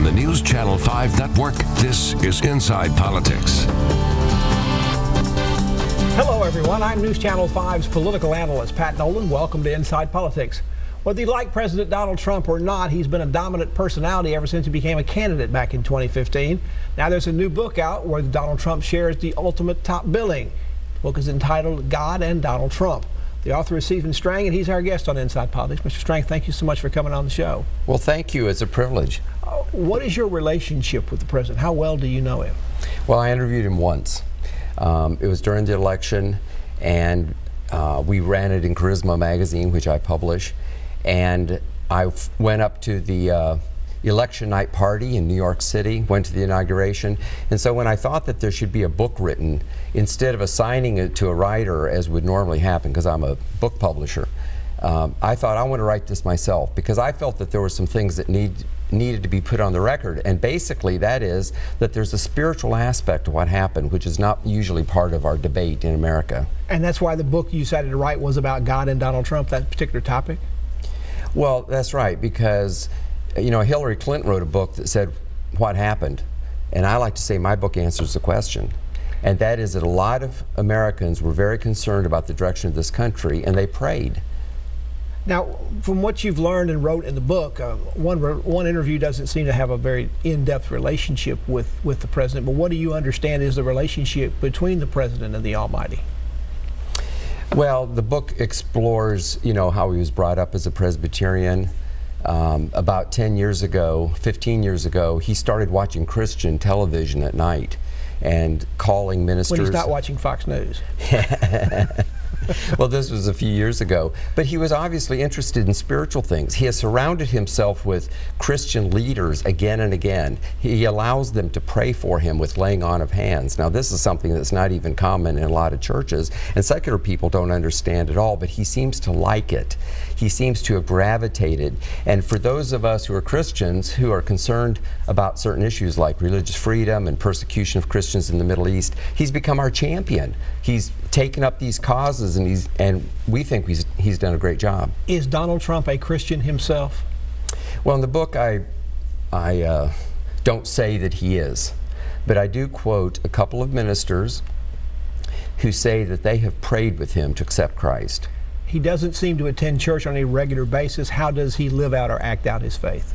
On the NewsChannel 5 network, this is Inside Politics. Hello, everyone. I'm NewsChannel 5's political analyst, Pat Nolan. Welcome to Inside Politics. Whether you like President Donald Trump or not, he's been a dominant personality ever since he became a candidate back in 2015. Now there's a new book out where Donald Trump shares the ultimate top billing. The book is entitled God and Donald Trump. The author is Stephen Strang, and he's our guest on Inside Politics. Mr. Strang, thank you so much for coming on the show. Well, thank you. It's a privilege. What is your relationship with the president? How well do you know him? Well, I interviewed him once. It was during the election, and we ran it in Charisma magazine, which I publish. And I went up to the election night party in New York City, went to the inauguration. And so when I thought that there should be a book written, instead of assigning it to a writer as would normally happen, because I'm a book publisher, I thought I want to write this myself, because I felt that there were some things that needed to be put on the record. And basically that is that there's a spiritual aspect to what happened, which is not usually part of our debate in America. And that's why the book you decided to write was about God and Donald Trump, that particular topic? Well, that's right, because you know, Hillary Clinton wrote a book that said what happened, and I like to say my book answers the question, and that is that a lot of Americans were very concerned about the direction of this country, and they prayed. Now, from what you've learned and wrote in the book, one interview doesn't seem to have a very in-depth relationship with the president, but what do you understand is the relationship between the president and the Almighty? Well, the book explores, you know, how he was brought up as a Presbyterian. About 10 years ago, 15 years ago, he started watching Christian television at night and calling ministers. When he's not watching Fox News. Well, this was a few years ago. But he was obviously interested in spiritual things. He has surrounded himself with Christian leaders again and again. He allows them to pray for him with laying on of hands. Now, this is something that's not even common in a lot of churches, and secular people don't understand at all, but he seems to like it. He seems to have gravitated. And for those of us who are Christians who are concerned about certain issues like religious freedom and persecution of Christians in the Middle East, he's become our champion. He's taken up these causes, and we think he's done a great job. Is Donald Trump a Christian himself? Well, in the book I don't say that he is, but I do quote a couple of ministers who say that they have prayed with him to accept Christ. He doesn't seem to attend church on a regular basis. How does he live out or act out his faith?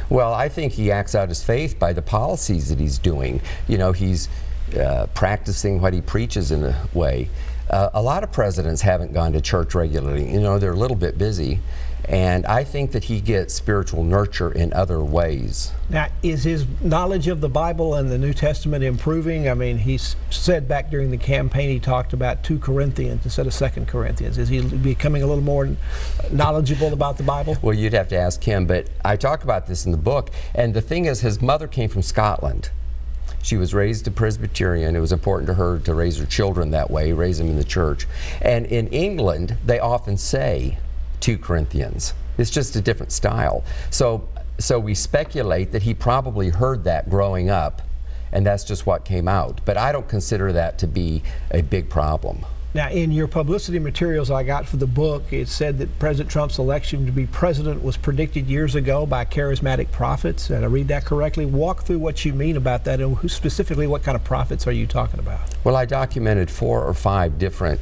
Well, I think he acts out his faith by the policies that he's doing. You know, he's practicing what he preaches in a way. A lot of presidents haven't gone to church regularly. You know, they're a little bit busy. And I think that he gets spiritual nurture in other ways. Now, is his knowledge of the Bible and the New Testament improving? I mean, he said back during the campaign he talked about 2 Corinthians instead of 2 Corinthians. Is he becoming a little more knowledgeable about the Bible? Well, you'd have to ask him, but I talk about this in the book. And the thing is, his mother came from Scotland. She was raised a Presbyterian. It was important to her to raise her children that way, raise them in the church. And in England, they often say 2 Corinthians. It's just a different style. So we speculate that he probably heard that growing up, and that's just what came out. But I don't consider that to be a big problem. Now, in your publicity materials I got for the book, it said that President Trump's election to be president was predicted years ago by charismatic prophets. Did I read that correctly? Walk through what you mean about that, and specifically what kind of prophets are you talking about? Well, I documented 4 or 5 different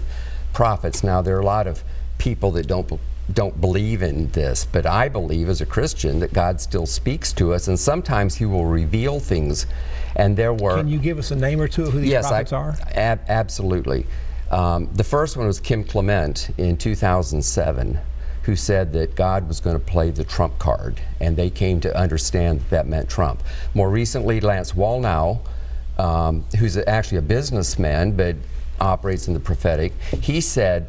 prophets. Now, there are a lot of people that don't believe in this, but I believe as a Christian that God still speaks to us, and sometimes he will reveal things. And there were... Can you give us a name or two of who these prophets are? Absolutely. The first one was Kim Clement in 2007, who said that God was going to play the Trump card, and they came to understand that meant Trump. More recently, Lance Wallnau, who's actually a businessman but operates in the prophetic, he said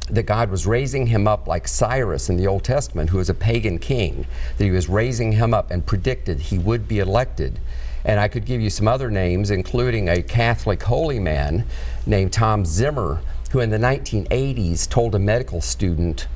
that God was raising him up like Cyrus in the Old Testament, who was a pagan king, that he was raising him up and predicted he would be elected. And I could give you some other names, including a Catholic holy man named Tom Zimmer, who in the 1980s told a medical student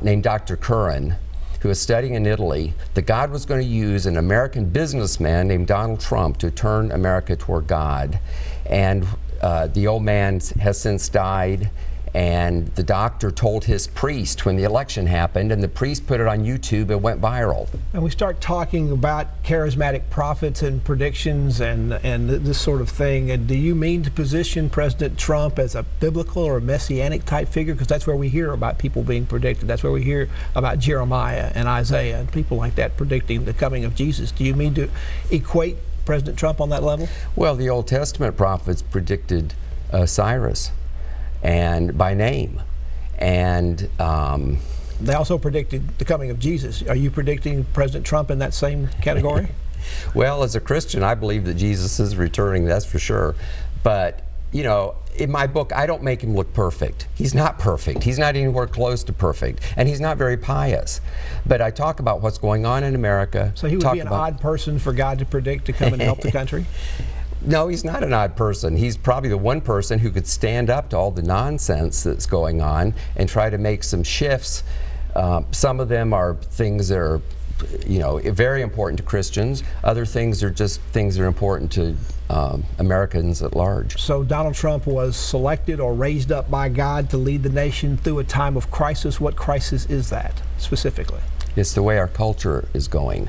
named Dr. Curran, who was studying in Italy, that God was going to use an American businessman named Donald Trump to turn America toward God. And the old man has since died, And the doctor told his priest when the election happened, and the priest put it on YouTube. It went viral. And we start talking about charismatic prophets and predictions and this sort of thing. And do you mean to position President Trump as a biblical or a messianic type figure? Because that's where we hear about people being predicted. That's where we hear about Jeremiah and Isaiah and people like that predicting the coming of Jesus. Do you mean to equate President Trump on that level? Well, the Old Testament prophets predicted Cyrus, and by name, and they also predicted the coming of Jesus. Are you predicting President Trump in that same category? Well, as a Christian, I believe that Jesus is returning, that's for sure. But, you know, in my book, I don't make him look perfect. He's not perfect. He's not anywhere close to perfect. And he's not very pious. But I talk about what's going on in America. So he would be an odd person for God to predict to come and help the country? No, he's not an odd person. He's probably the one person who could stand up to all the nonsense that's going on and try to make some shifts. Some of them are things that are, you know, very important to Christians. Other things are just things that are important to Americans at large. So Donald Trump was selected or raised up by God to lead the nation through a time of crisis. What crisis is that specifically? It's the way our culture is going.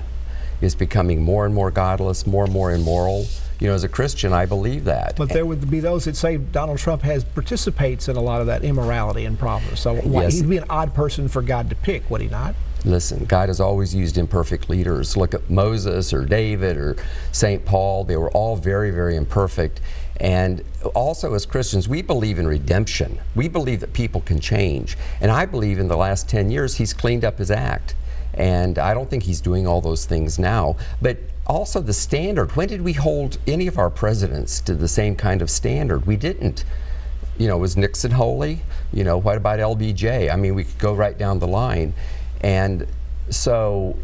It's becoming more and more godless, more and more immoral. You know, as a Christian, I believe that. But there would be those that say Donald Trump participates in a lot of that immorality and problems. So yes. He'd be an odd person for God to pick, would he not? Listen, God has always used imperfect leaders. Look at Moses or David or St. Paul. They were all very, very imperfect. And also as Christians, we believe in redemption. We believe that people can change. And I believe in the last 10 years, he's cleaned up his act. And I don't think he's doing all those things now. But also the standard. When did we hold any of our presidents to the same kind of standard? We didn't. You know, was Nixon holy? You know, what about LBJ? I mean, we could go right down the line. And so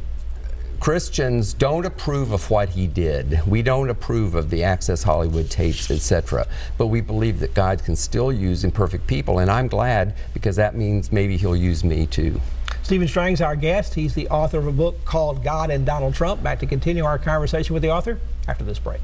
Christians don't approve of what he did. We don't approve of the Access Hollywood tapes, etc. But we believe that God can still use imperfect people, and I'm glad, because that means maybe he'll use me too. Stephen Strang's our guest. He's the author of a book called God and Donald Trump. Back to continue our conversation with the author after this break.